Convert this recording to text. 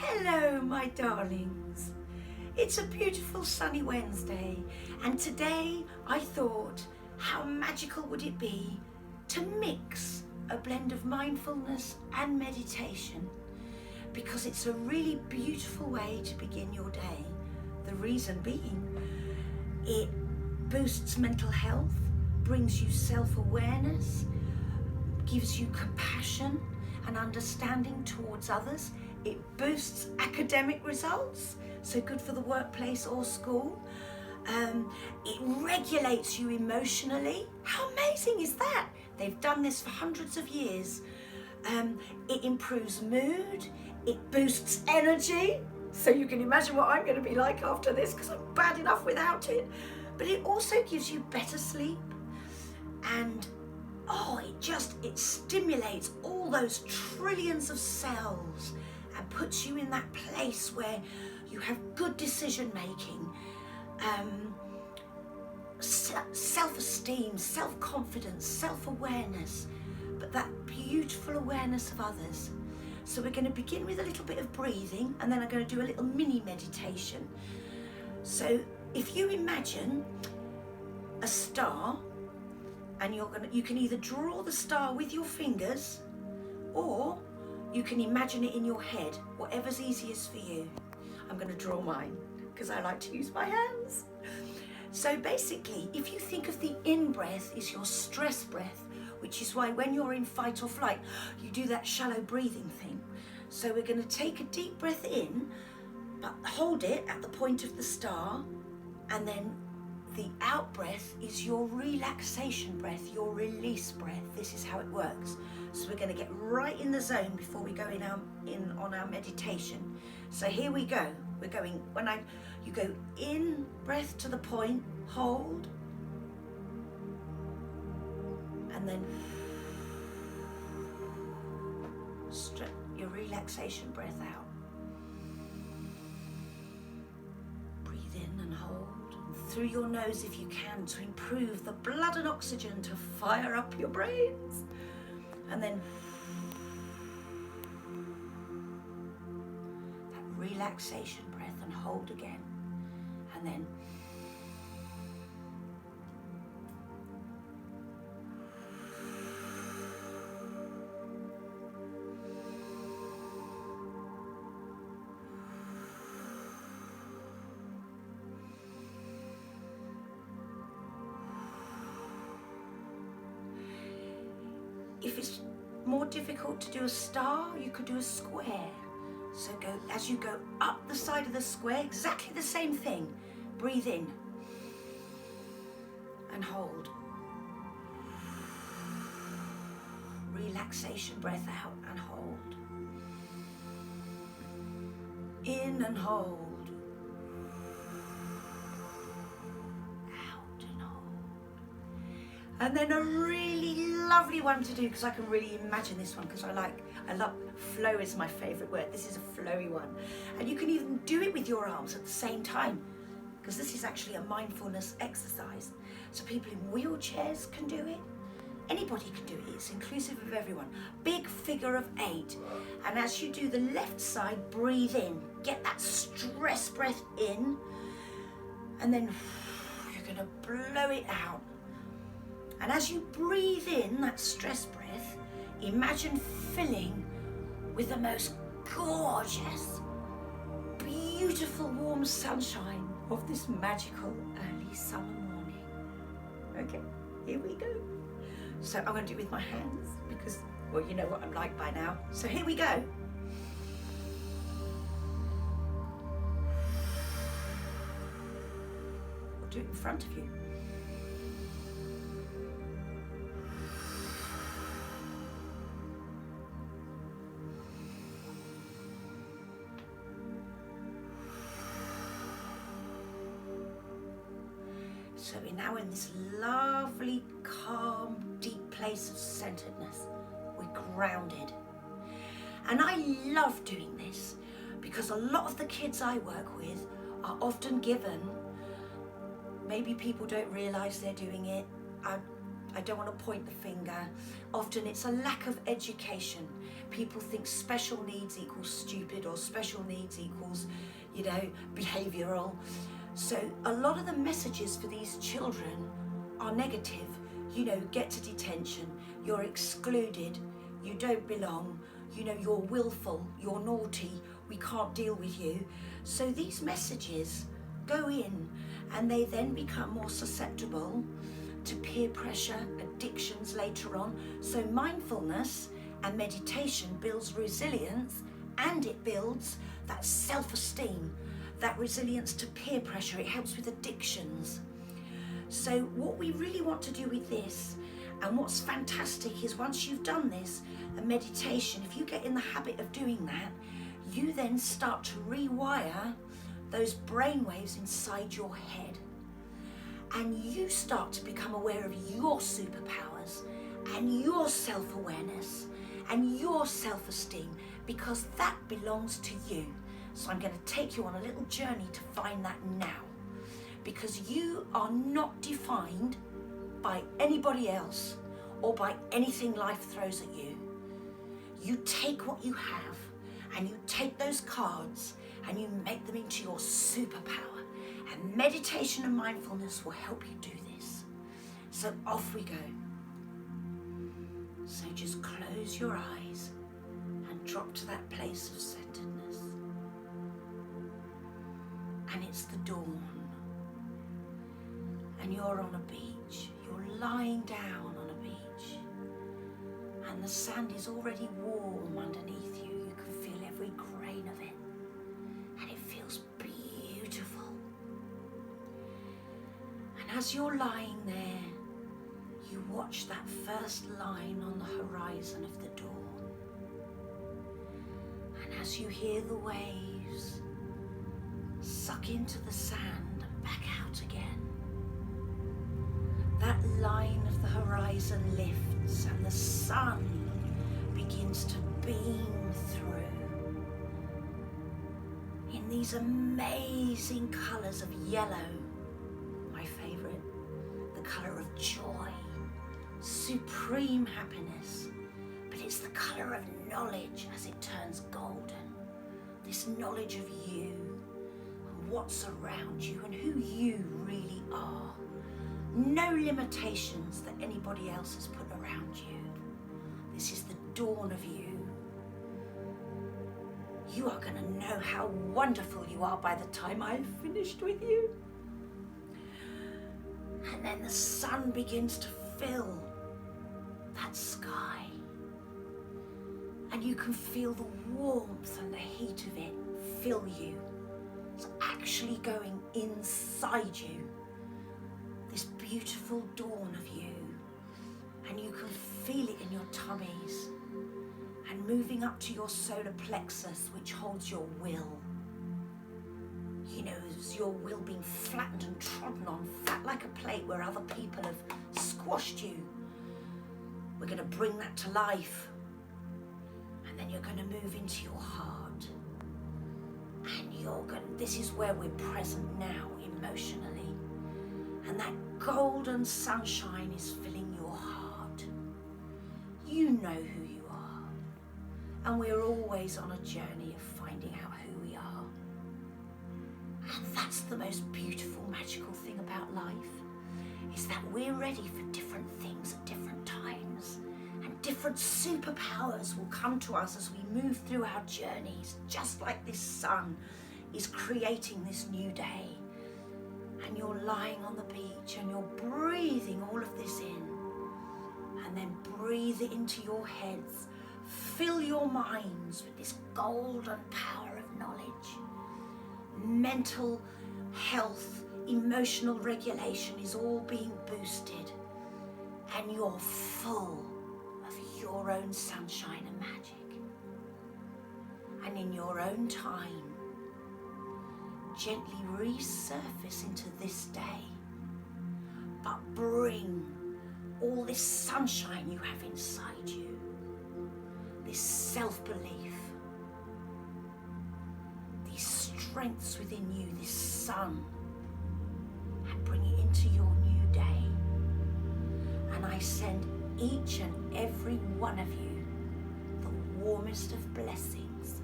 Hello, my darlings. It's a beautiful sunny Wednesday, and today I thought, how magical would it be to mix a blend of mindfulness and meditation, because it's a really beautiful way to begin your day. The reason being, it boosts mental health, brings you self-awareness, gives you compassion and understanding towards others. It boosts academic results, so good for the workplace or school. It regulates you emotionally. How amazing is that? They've done this for hundreds of years. It improves mood, it boosts energy, so you can imagine what I'm going to be like after this, because I'm bad enough without it. But it also gives you better sleep, and it stimulates all those trillions of cells and puts you in that place where you have good decision making, self-esteem, self-confidence, self-awareness, but that beautiful awareness of others. So we're going to begin with a little bit of breathing, and then I'm going to do a little mini meditation. So if you imagine a star, and you can either draw the star with your fingers, or you can imagine it in your head, whatever's easiest for you. I'm going to draw mine because I like to use my hands. So basically, if you think of the in-breath is your stress breath, which is why when you're in fight or flight, you do that shallow breathing thing. So we're going to take a deep breath in, but hold it at the point of the star, and then the out breath is your relaxation breath, your release breath. This is how it works. So we're going to get right in the zone before we go in on our meditation. So here we go. We're going, you go in, breath to the point, hold, and then your relaxation breath out. Breathe in and hold. Through your nose if you can, to improve the blood and oxygen to fire up your brains. And then that relaxation breath, and hold again. And then if it's more difficult to do a star, you could do a square. So as you go up the side of the square, exactly the same thing. Breathe in and hold. Relaxation breath out and hold. In and hold. Out and hold. And then a really lovely one to do, because I can really imagine this one, because I love flow is my favorite word. This is a flowy one, and you can even do it with your arms at the same time, because this is actually a mindfulness exercise. So people in wheelchairs can do it. Anybody can do it. It's inclusive of everyone. Big figure of 8, and as you do the left side, breathe in, get that stress breath in, and then you're going to blow it out. And as you breathe in that stress breath, imagine filling with the most gorgeous, beautiful warm sunshine of this magical early summer morning. Okay, here we go. So I'm going to do it with my hands because, well, you know what I'm like by now. So here we go. I'll do it in front of you. So we're now in this lovely, calm, deep place of centeredness. We're grounded. And I love doing this because a lot of the kids I work with are often given, maybe people don't realize they're doing it. I don't want to point the finger. Often it's a lack of education. people think special needs equals stupid, or special needs equals, you know, behavioural. So a lot of the messages for these children are negative. You know, get to detention, you're excluded, you don't belong, you know, you're willful, you're naughty, we can't deal with you. So these messages go in, and they then become more susceptible to peer pressure, addictions later on. So mindfulness and meditation builds resilience, and it builds that self-esteem, that resilience to peer pressure. It helps with addictions. So what we really want to do with this, and what's fantastic, is once you've done this, a meditation, if you get in the habit of doing that, you then start to rewire those brain waves inside your head. And you start to become aware of your superpowers and your self-awareness and your self-esteem, because that belongs to you. So I'm going to take you on a little journey to find that now, because you are not defined by anybody else or by anything life throws at you. You take what you have, and you take those cards and you make them into your superpower. And meditation and mindfulness will help you do this. So off we go. So just close your eyes and drop to that place of centeredness. And it's the dawn. And you're on a beach. You're lying down on a beach. And the sand is already warm underneath you. You can feel every grain of it. And it feels beautiful. And as you're lying there, you watch that first line on the horizon of the dawn. And as you hear the waves suck into the sand and back out again, that line of the horizon lifts and the sun begins to beam through in these amazing colours of yellow, my favourite, the colour of joy, supreme happiness, but it's the colour of knowledge as it turns golden, this knowledge of you and what's around you and who you really are. No limitations that anybody else has put around you. This is the dawn of you. You are going to know how wonderful you are by the time I've finished with you. And then the sun begins to fill that sky. And you can feel the warmth and the heat of it fill you. It's actually going inside you. This beautiful dawn of you, and you can feel it in your tummies and moving up to your solar plexus, which holds your will. You know, it's your will being flattened and trodden on, flat like a plate where other people have squashed you. We're going to bring that to life, and then you're going to move into your heart, and this is where we're present now emotionally. And that golden sunshine is filling your heart. You know who you are. And we're always on a journey of finding out who we are. And that's the most beautiful, magical thing about life, is that we're ready for different things at different times. And different superpowers will come to us as we move through our journeys, just like this sun is creating this new day. And you're lying on the beach and you're breathing all of this in, and then breathe it into your heads. Fill your minds with this golden power of knowledge. Mental health, emotional regulation is all being boosted, and you're full of your own sunshine and magic. And in your own time, gently resurface into this day, but bring all this sunshine you have inside you, this self-belief, these strengths within you, this sun, and bring it into your new day. And I send each and every one of you the warmest of blessings.